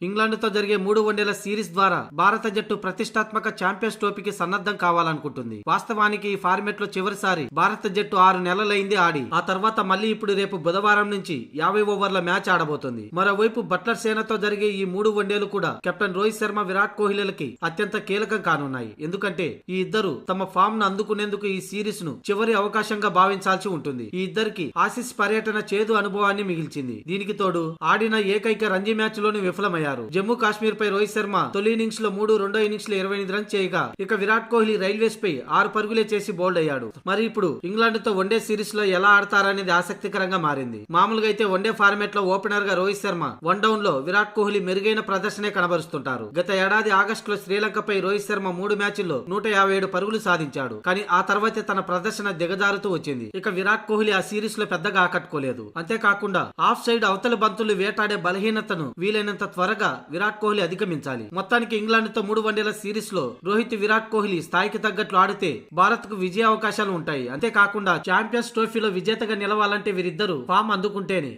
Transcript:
England తో జరిగే 3 వన్డేల సిరీస్ ద్వారా భారత జట్టు ప్రతిష్టాత్మక ఛాంపియన్స్ ట్రోఫీకి సన్నద్ధం కావాలనుకుంటుంది. వాస్తవానికి ఈ ఫార్మెట్ లో చివరిసారి భారత జట్టు 6 నెలలైంది ఆడి. ఆ తర్వాత మళ్ళీ ఇప్పుడు రేపు బుధవారం నుంచి 50 ఓవర్ల మ్యాచ్ ఆడబోతుంది. మరోవైపు బట్లర్ సేనతో జరిగే ఈ 3 వన్డేలు కూడా కెప్టెన్ రోహిత్ శర్మ, విరాట్ కోహ్లీలకి అత్యంత కీలకం కానున్నాయి. ఎందుకంటే ఈ ఇద్దరు తమ ఫామ్ ను అందుకునేందుకు ఈ సిరీస్ ను చివరి అవకాశంగా భావించాల్సి ఉంటుంది. ఈ ఇద్దరికి ఆసీస్ పర్యటన చేదు అనుభవాన్ని మిగిల్చింది. దీనికి తోడు ఆడిన ఏకైక రంజీ మ్యాచ్ లోని విఫలమయ్యారు. జమ్మూ కాశ్మీర్ పై రోహిత్ శర్మ తొలి ఇన్నింగ్స్ లో 3, రెండో ఇన్నింగ్స్ లో 28 రన్స్ చేయగా ఇక విరాట్ కోహ్లీ రైల్వేస్ పై 6 పరుగులే చేసి బౌల్డ్ అయ్యాడు. మరి ఇప్పుడు ఇంగ్లాండ్ తో వన్డే సిరీస్ లో ఎలా ఆడతారనేది ఆసక్తికరంగా మారింది. మామూలుగా అయితే వన్డే ఫార్మాట్ లో ఓపెనర్ గా రోహిత్ శర్మ, వన్ డౌన్ లో విరాట్ కోహ్లీ మెరుగైన ప్రదర్శనే కనబరుస్తుంటారు. గత ఏడాది ఆగస్టులో శ్రీలంకపై రోహిత్ శర్మ 3 మ్యాచ్ల్లో 157 పరుగులు సాధించాడు. కానీ ఆ తర్వాతే తన ప్రదర్శన దిగజారుతూ వచ్చింది. ఇక విరాట్ కోహ్లీ ఆ సిరీస్ లో పెద్దగా ఆకట్టుకోలేదు. అంతేకాకుండా ఆఫ్ సైడ్ అవతల బంతులు వేటాడే బలహీనతను వీలైనంత త్వరగా విరాట్ కోహ్లీ అధిగమించాలి. మొత్తానికి ఇంగ్లాండ్ తో 3 వన్డేల సిరీస్ లో రోహిత్, విరాట్ కోహ్లీ స్థాయికి తగ్గట్లు ఆడితే భారత్ కు విజయ అవకాశాలు ఉంటాయి. అంతేకాకుండా ఛాంపియన్స్ ట్రోఫీలో విజేతగా నిలవాలంటే వీరిద్దరూ ఫామ్ అందుకుంటేనే